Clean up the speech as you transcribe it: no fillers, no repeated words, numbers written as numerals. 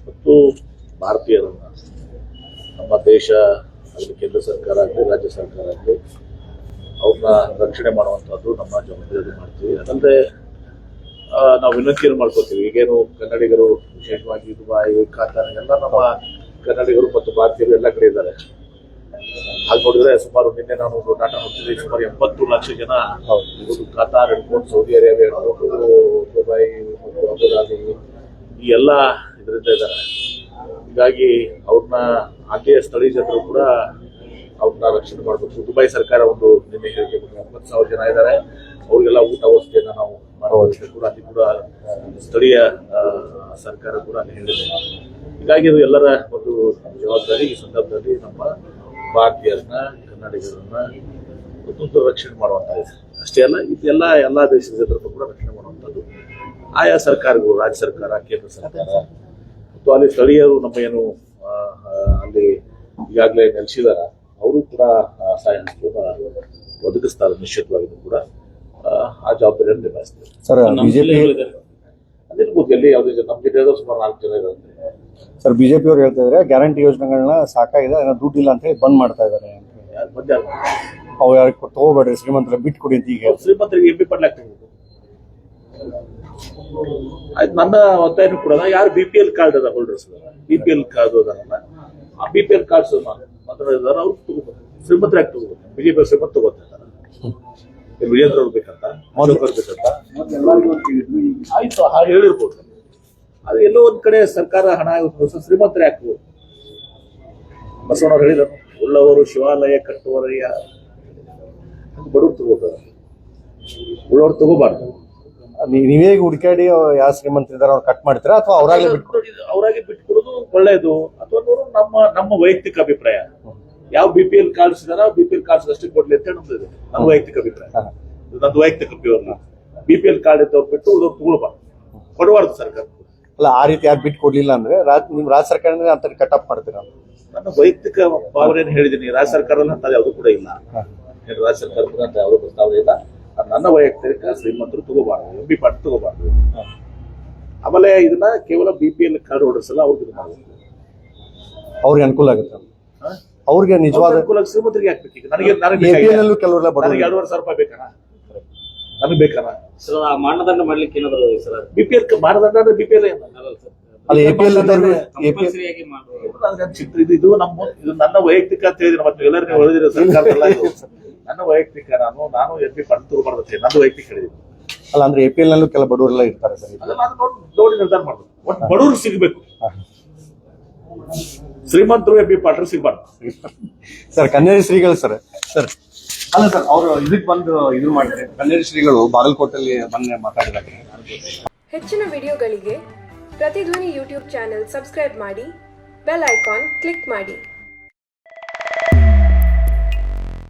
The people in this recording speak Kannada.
ಮತ್ತು ಭಾರತೀಯರನ್ನ ನಮ್ಮ ದೇಶ ಆಗಲಿ ಕೇಂದ್ರ ಸರ್ಕಾರ ಆಗಲಿ ರಾಜ್ಯ ಸರ್ಕಾರ ಆಗಲಿ ಅವ್ರನ್ನ ರಕ್ಷಣೆ ಮಾಡುವಂಥದ್ದು ನಮ್ಮ ಜವಾಬ್ದಾರಿ ಮಾಡ್ತೀವಿ. ಅದಲ್ಲದೆ ನಾವು ವಿನಂತಿಯನ್ನು ಮಾಡ್ಕೋತೀವಿ. ಈಗೇನು ಕನ್ನಡಿಗರು ವಿಶೇಷವಾಗಿ ದುಬೈ, ಕಾತಾರ್ ಎಲ್ಲ ನಮ್ಮ ಕನ್ನಡಿಗರು ಮತ್ತು ಭಾರತೀಯರು ಎಲ್ಲ ಕಡೆ ಇದ್ದಾರೆ. ಹಾಗೆ ನೋಡಿದ್ರೆ ಸುಮಾರು ನಿನ್ನೆ ನಾನು ಡಾಟಾ ನೋಡ್ತಿದ್ದೆ, ಸುಮಾರು 70 ಲಕ್ಷ ಜನ ಕಾತಾರ್ ಹಿಡ್ಕೊಂಡು ಸೌದಿ ಅರೇಬಿಯಾ ಹಿಡ್ಕೊಂಡು ದುಬೈ ಮತ್ತು ಅಬುದಾಬಿ ಈ ಎಲ್ಲ ಇದರಿಂದ ಇದ್ದಾರೆ. ಹೀಗಾಗಿ ಅವ್ರನ್ನ ಅಲ್ಲಿಯ ಸ್ಥಳೀಯ ಜನರು ಕೂಡ ಅವ್ರನ್ನ ರಕ್ಷಣೆ ಮಾಡಬೇಕು. ದುಬೈ ಸರ್ಕಾರ ಒಂದು ನಿನ್ನೆ ಹೇಳಿಕೆ 70,000 ಜನ ಇದ್ದಾರೆ, ಅವ್ರಿಗೆಲ್ಲ ಊಟ ವ್ಯವಸ್ಥೆಯನ್ನು ನಾವು ಮಾಡುವಂತೆ ಕೂಡ ಅಲ್ಲಿ ಕೂಡ ಸ್ಥಳೀಯ ಸರ್ಕಾರ ಕೂಡ ಅಲ್ಲಿ ಹೇಳಿದೆ. ಹೀಗಾಗಿ ಅದು ಎಲ್ಲರ ಒಂದು ಜವಾಬ್ದಾರಿ. ಈ ಸಂದರ್ಭದಲ್ಲಿ ನಮ್ಮ ಭಾರತೀಯರನ್ನ ಕನ್ನಡಿಗರನ್ನ ಒಂದು ರಕ್ಷಣೆ ಮಾಡುವಂಥದ್ದು ಅಷ್ಟೇ ಅಲ್ಲ, ಇದೆಲ್ಲ ಎಲ್ಲ ದೇಶದ ಜನರನ್ನು ಕೂಡ ರಕ್ಷಣೆ ಮಾಡುವಂಥದ್ದು ಆಯಾ ಸರ್ಕಾರಗಳು, ರಾಜ್ಯ ಸರ್ಕಾರ, ಕೇಂದ್ರ ಸರ್ಕಾರ ಮತ್ತು ಅಲ್ಲಿ ಸ್ಥಳೀಯರು ನಮ್ಮ ಏನು ಅಲ್ಲಿ ಈಗಾಗಲೇ ನೆಲೆಸಿದಾರ ಅವರು ಕೂಡ ಸಹಾಯ ಒದಗಿಸ್ತಾರೆ. ನಿಶ್ಚಿತವಾಗಿ ಕೂಡ ಆ ಜವಾಬ್ದಾರಿಯನ್ನು ನಿಭಾಯಿಸ್ತಾರೆ. ಸರ್ ಬಿಜೆಪಿ ಅದಿರ್ಬೋದು, ಎಲ್ಲಿ ಯಾವುದೇ ನಮ್ಮ ಜಿಲ್ಲೆಯ ಸುಮಾರು 4 ಜನ ಇದ್ದಾರೆ. ಸರ್ ಬಿಜೆಪಿ ಅವ್ರು ಹೇಳ್ತಾ ಇದಾರೆ ಗ್ಯಾರಂಟಿ ಯೋಜನೆಗಳನ್ನ ಸಾಕಾಗಿದೆ, ದುಡ್ಡು ಇಲ್ಲ ಅಂತ ಹೇಳಿ ಬಂದ್ ಮಾಡ್ತಾ ಇದಾರೆ. ಅವ್ರು ಯಾರಿಗೆ ತಗೋಬೇಡ್ರಿ, ಶ್ರೀಮಂತರ ಬಿಟ್ಟು ಕೊಡಿ ಅಂತ. ಈಗ ಶ್ರೀಮಂತರಿಗೆ MP ಪಡ್ಲಾಗ್ತದೆ ಆಯ್ತು. ನನ್ನ ಒತ್ತಾಯನೂ ಕೂಡ ಯಾರು BPL ಕಾರ್ಡ್ ಅದ ಹೋಲ್ಡರ್ಸ್, BPL ಕಾರ್ಡ್ ಅದಾರಲ್ಲ, ಆ BPL ಕಾರ್ಡ್ಸ್ ಮಾತ್ರ ಇದಾರೆ, ಅವ್ರು ತಗೋಬೇಕು. ಶ್ರೀಮಂತರ ಯಾಕೆ ತಗೋಬೇಕು? ಬಿಜೆಪಿ ಶ್ರೀಮಂತ ತಗೋತಾರೆ. ವಿಜೇಂದ್ರ ಅವ್ರು ಬೇಕಂತ, ಬೇಕಂತ ಆಯ್ತು, ಹಾಗೆ ಹೇಳಿರ್ಬೋದು. ಅದು ಎಲ್ಲೋ ಒಂದ್ ಕಡೆ ಸರ್ಕಾರ ಹಣ ಶ್ರೀಮಂತರ ಯಾಕೆ? ಬಸವಣ್ಣವ್ರು ಹೇಳಿದರು, ಉಳ್ಳವರು ಶಿವಾಲಯ ಕಟ್ಟುವರಯ್ಯ. ಬಡವ್ರು ತಗೋತಾರೆ, ಉಳ್ಳವ್ರು ತಗೋಬಾರ್ದು. ನೀವೇ ಹುಡುಕಾಡಿ ಯಾವ ಶ್ರೀಮಂತರಿದ್ದಾರೆ ಅವ್ರು ಕಟ್ ಮಾಡ್ತೀರಾ ಅಥವಾ ಅವರಾಗೆ ಬಿಟ್ಕೊಡೋದು ಒಳ್ಳೇದು? ಅಥವಾ ನಮ್ಮ ವೈಯಕ್ತಿಕ ಅಭಿಪ್ರಾಯ. ಯಾವ BPL ಕಾರ್ಡ್ಸ್ ಇದಾರ BPL ಕಾರ್ಡ್ಸ್ ಅಷ್ಟೇ ಕೊಡ್ಲಿ ಅಂತ ಹೇಳಿ ನನ್ನ ವೈಯಕ್ತಿಕ ಅಭಿಪ್ರಾಯ. ನಂದು ವೈಯಕ್ತಿಕ BPL ಕಾರ್ಡ್ ಇದ್ದವ್ರು ಬಿಟ್ಟು ಉಳಿದವ್ರು ತಗೊಳ್ಬಾರ್ದು, ಕೊಡಬಾರ್ದು ಸರ್ಕಾರ. ಅಲ್ಲ, ಆ ರೀತಿ ಯಾರು ಬಿಟ್ಟು ಕೊಡ್ಲಿಲ್ಲ ಅಂದ್ರೆ ನಿಮ್ ರಾಜ್ಯ ಸರ್ಕಾರ ಅಂತ ಕಟಪ್ ಮಾಡ್ತೀರಾ? ನನ್ನ ವೈಯಕ್ತಿಕ ಭಾವನೆ ಹೇಳಿದೀನಿ. ರಾಜ್ಯ ಸರ್ಕಾರ ಅಂತ ಯಾವುದು ಕೂಡ ಇಲ್ಲ, ರಾಜ್ಯ ಸರ್ಕಾರ ಅಂತ ಯಾವುದೋ ಪ್ರಸ್ತಾವನೆ ಇಲ್ಲ. ನನ್ನ ವೈಯಕ್ತಿಕ ಶ್ರೀಮಂತರು ತಗೋಬಾರ್ದು, MP ಪಾರ್ಟ್ ತಗೋಬಾರ್ದು. ಆಮೇಲೆ ಇದನ್ನ ಕೇವಲ BPL ಕಾರ್ಡ್ ಹೋಲ್ಡರ್ಸ್ ಎಲ್ಲ ಅವ್ರಿಗೆ ಮಾಡಬೇಕು, ಅವ್ರಿಗೆ ಅನುಕೂಲ ಆಗುತ್ತೆ. ಅವ್ರಿಗೆ ನಿಜವಾದ ಅನುಕೂಲ. ಶ್ರೀಮಂತರಿಗೆ ಹಾಕ್ಬೇಕು. ಈಗ ನನಗೆ ಕೆಲವರೆಲ್ಲ 2,500 ರೂಪಾಯಿ ಬೇಕಣ್ಣ, ನನಗೆ ಬೇಕಣ್ಣ. ಮಾನದಂಡ ಮಾಡ್ಲಿಕ್ಕೆ ಏನಾದ್ರು BPL ಮಾನದಂಡ BPL ಇದು ನನ್ನ ವೈಯಕ್ತಿಕ ಅಂತ ಹೇಳಿದ್ರೆ ಮತ್ತೆ ಎಲ್ಲರೂ ನೀವು ಹೇಳಿದಿರ ಸರ್ಕಾರದಲ್ಲ. ನನ್ನ ವೈಯಕ್ತಿಕ ನಾನು MP ಫಂಡ್ ತಗೋಬಾರ್ದು, ನನ್ನ ವೈಯಕ್ತಿಕ ಹೇಳಿದ್ದೀನಿ. ಅಲ್ಲ ಅಂದ್ರೆ APL ನಲ್ಲೂ ಕೆಲ ಬಡವರೆಲ್ಲ ಇರ್ತಾರೆ ಸರ್, ನೋಡಿ ನಿರ್ಧಾರ ಮಾಡ್ಬೇಕು. ಒಟ್ಟು ಬಡವ್ರು ಸಿಗ್ಬೇಕು, ಶ್ರೀಮಂತರು MP ಪಾಟ್ರು ಸಿಗ್ಬಾರ್ದು ಸರ್. ಕನ್ನೇರಿ ಶ್ರೀಗಳು ಸರ್ ಅಲ್ಲ ಸರ್, ಅವರು ಇದಕ್ಕೆ ಬಂದು ಇದು ಮಾಡಿದ್ರೆ ಕನ್ನೇರಿ ಶ್ರೀಗಳು ಬಾಗಲಕೋಟೆಯಲ್ಲಿ ಬಂದು ಮಾತಾಡಿದಾಗ. ಹೆಚ್ಚಿನ ವಿಡಿಯೋಗಳಿಗೆ ಪ್ರತಿಧ್ವನಿ ಯೂಟ್ಯೂಬ್ ಚಾನೆಲ್ ಸಬ್ಸ್ಕ್ರೈಬ್ ಮಾಡಿ, ಬೆಲ್ ಐಕಾನ್ ಕ್ಲಿಕ್ ಮಾಡಿ.